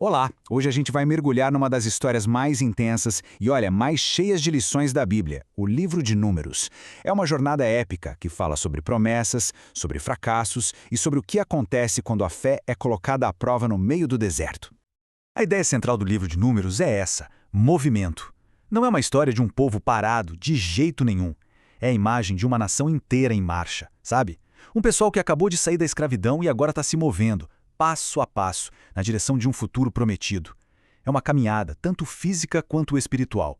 Olá! Hoje a gente vai mergulhar numa das histórias mais intensas e, olha, mais cheias de lições da Bíblia, o Livro de Números. É uma jornada épica que fala sobre promessas, sobre fracassos e sobre o que acontece quando a fé é colocada à prova no meio do deserto. A ideia central do Livro de Números é essa: movimento. Não é uma história de um povo parado, de jeito nenhum. É a imagem de uma nação inteira em marcha, sabe? Um pessoal que acabou de sair da escravidão e agora está se movendo, passo a passo, na direção de um futuro prometido. É uma caminhada, tanto física quanto espiritual.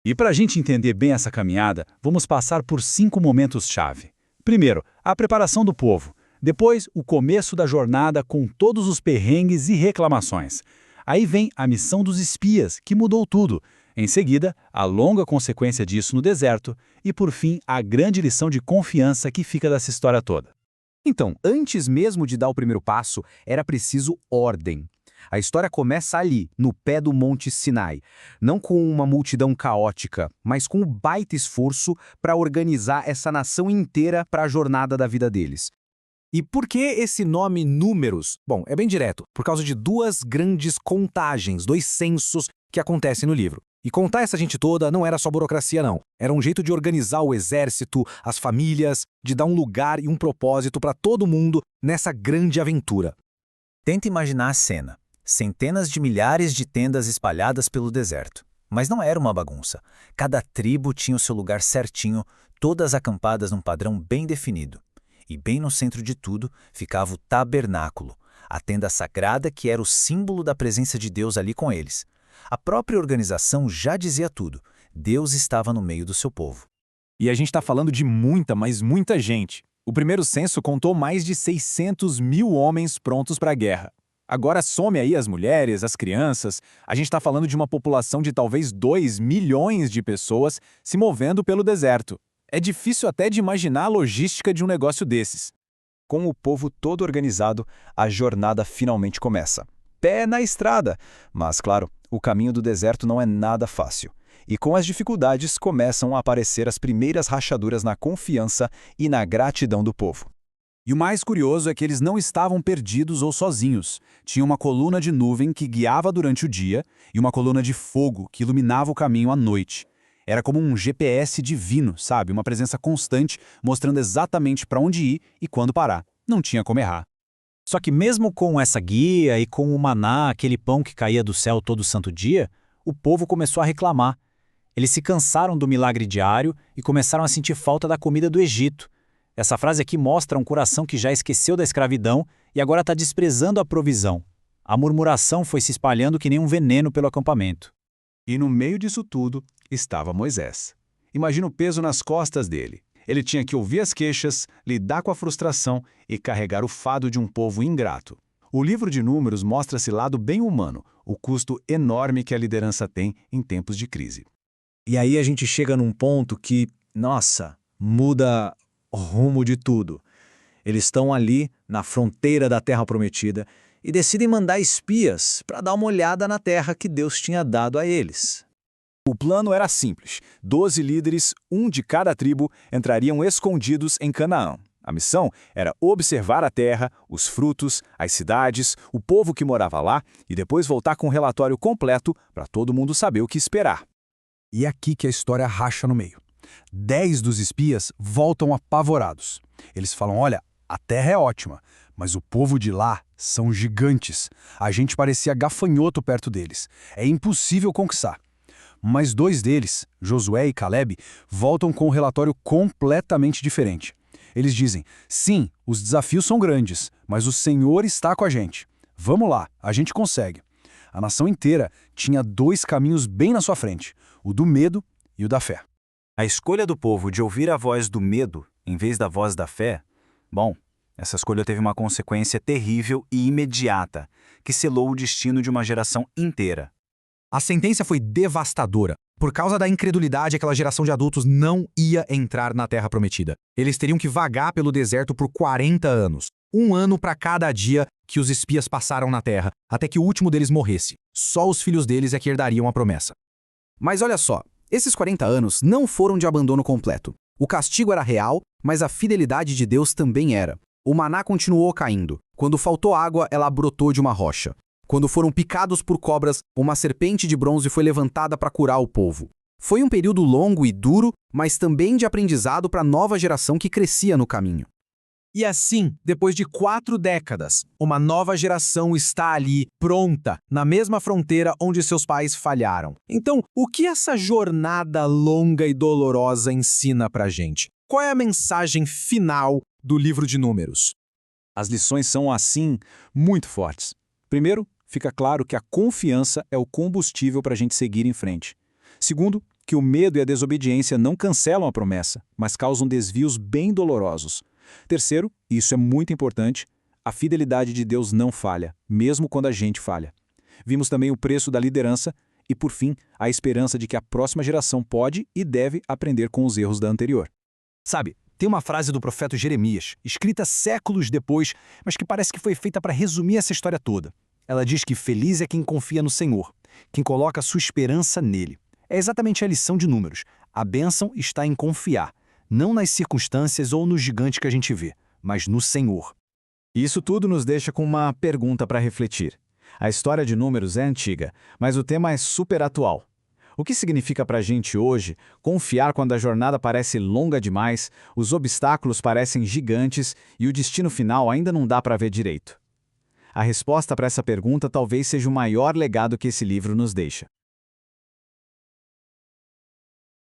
E para a gente entender bem essa caminhada, vamos passar por 5 momentos-chave. Primeiro, a preparação do povo. Depois, o começo da jornada com todos os perrengues e reclamações. Aí vem a missão dos espias, que mudou tudo. Em seguida, a longa consequência disso no deserto. E, por fim, a grande lição de confiança que fica dessa história toda. Então, antes mesmo de dar o primeiro passo, era preciso ordem. A história começa ali, no pé do Monte Sinai. Não com uma multidão caótica, mas com um baita esforço para organizar essa nação inteira para a jornada da vida deles. E por que esse nome Números? Bom, é bem direto, por causa de 2 grandes contagens, 2 censos que acontecem no livro. E contar essa gente toda não era só burocracia, não. Era um jeito de organizar o exército, as famílias, de dar um lugar e um propósito para todo mundo nessa grande aventura. Tenta imaginar a cena. Centenas de milhares de tendas espalhadas pelo deserto. Mas não era uma bagunça. Cada tribo tinha o seu lugar certinho, todas acampadas num padrão bem definido. E bem no centro de tudo ficava o tabernáculo, a tenda sagrada que era o símbolo da presença de Deus ali com eles. A própria organização já dizia tudo. Deus estava no meio do seu povo. E a gente está falando de muita, mas muita gente. O primeiro censo contou mais de 600 mil homens prontos para a guerra. Agora some aí as mulheres, as crianças. A gente está falando de uma população de talvez 2 milhões de pessoas se movendo pelo deserto. É difícil até de imaginar a logística de um negócio desses. Com o povo todo organizado, a jornada finalmente começa. Pé na estrada, mas, claro, o caminho do deserto não é nada fácil. E com as dificuldades começam a aparecer as primeiras rachaduras na confiança e na gratidão do povo. E o mais curioso é que eles não estavam perdidos ou sozinhos. Tinha uma coluna de nuvem que guiava durante o dia e uma coluna de fogo que iluminava o caminho à noite. Era como um GPS divino, sabe? Uma presença constante, mostrando exatamente para onde ir e quando parar. Não tinha como errar. Só que mesmo com essa guia e com o maná, aquele pão que caía do céu todo santo dia, o povo começou a reclamar. Eles se cansaram do milagre diário e começaram a sentir falta da comida do Egito. Essa frase aqui mostra um coração que já esqueceu da escravidão e agora está desprezando a provisão. A murmuração foi se espalhando que nem um veneno pelo acampamento. E no meio disso tudo estava Moisés. Imagina o peso nas costas dele. Ele tinha que ouvir as queixas, lidar com a frustração e carregar o fado de um povo ingrato. O livro de Números mostra esse lado bem humano, o custo enorme que a liderança tem em tempos de crise. E aí a gente chega num ponto que, nossa, muda o rumo de tudo. Eles estão ali, na fronteira da Terra Prometida, e decidem mandar espias para dar uma olhada na terra que Deus tinha dado a eles. O plano era simples. 12 líderes, um de cada tribo, entrariam escondidos em Canaã. A missão era observar a terra, os frutos, as cidades, o povo que morava lá e depois voltar com um relatório completo para todo mundo saber o que esperar. E é aqui que a história racha no meio. 10 dos espias voltam apavorados. Eles falam: olha, a terra é ótima, mas o povo de lá são gigantes. A gente parecia gafanhoto perto deles. É impossível conquistar. Mas 2 deles, Josué e Caleb, voltam com um relatório completamente diferente. Eles dizem: sim, os desafios são grandes, mas o Senhor está com a gente. Vamos lá, a gente consegue. A nação inteira tinha 2 caminhos bem na sua frente, o do medo e o da fé. A escolha do povo de ouvir a voz do medo em vez da voz da fé, bom, essa escolha teve uma consequência terrível e imediata, que selou o destino de uma geração inteira. A sentença foi devastadora. Por causa da incredulidade, aquela geração de adultos não ia entrar na Terra Prometida. Eles teriam que vagar pelo deserto por 40 anos. 1 ano para cada dia que os espias passaram na Terra, até que o último deles morresse. Só os filhos deles é que herdariam a promessa. Mas olha só, esses 40 anos não foram de abandono completo. O castigo era real, mas a fidelidade de Deus também era. O maná continuou caindo. Quando faltou água, ela brotou de uma rocha. Quando foram picados por cobras, uma serpente de bronze foi levantada para curar o povo. Foi um período longo e duro, mas também de aprendizado para a nova geração que crescia no caminho. E assim, depois de 4 décadas, uma nova geração está ali, pronta, na mesma fronteira onde seus pais falharam. Então, o que essa jornada longa e dolorosa ensina pra gente? Qual é a mensagem final do livro de Números? As lições são, assim, muito fortes. Primeiro, fica claro que a confiança é o combustível para a gente seguir em frente. Segundo, que o medo e a desobediência não cancelam a promessa, mas causam desvios bem dolorosos. Terceiro, e isso é muito importante, a fidelidade de Deus não falha, mesmo quando a gente falha. Vimos também o preço da liderança e, por fim, a esperança de que a próxima geração pode e deve aprender com os erros da anterior. Sabe, tem uma frase do profeta Jeremias, escrita séculos depois, mas que parece que foi feita para resumir essa história toda. Ela diz que feliz é quem confia no Senhor, quem coloca sua esperança nele. É exatamente a lição de Números. A bênção está em confiar, não nas circunstâncias ou no gigante que a gente vê, mas no Senhor. Isso tudo nos deixa com uma pergunta para refletir. A história de Números é antiga, mas o tema é super atual. O que significa para a gente hoje confiar quando a jornada parece longa demais, os obstáculos parecem gigantes e o destino final ainda não dá para ver direito? A resposta para essa pergunta talvez seja o maior legado que esse livro nos deixa.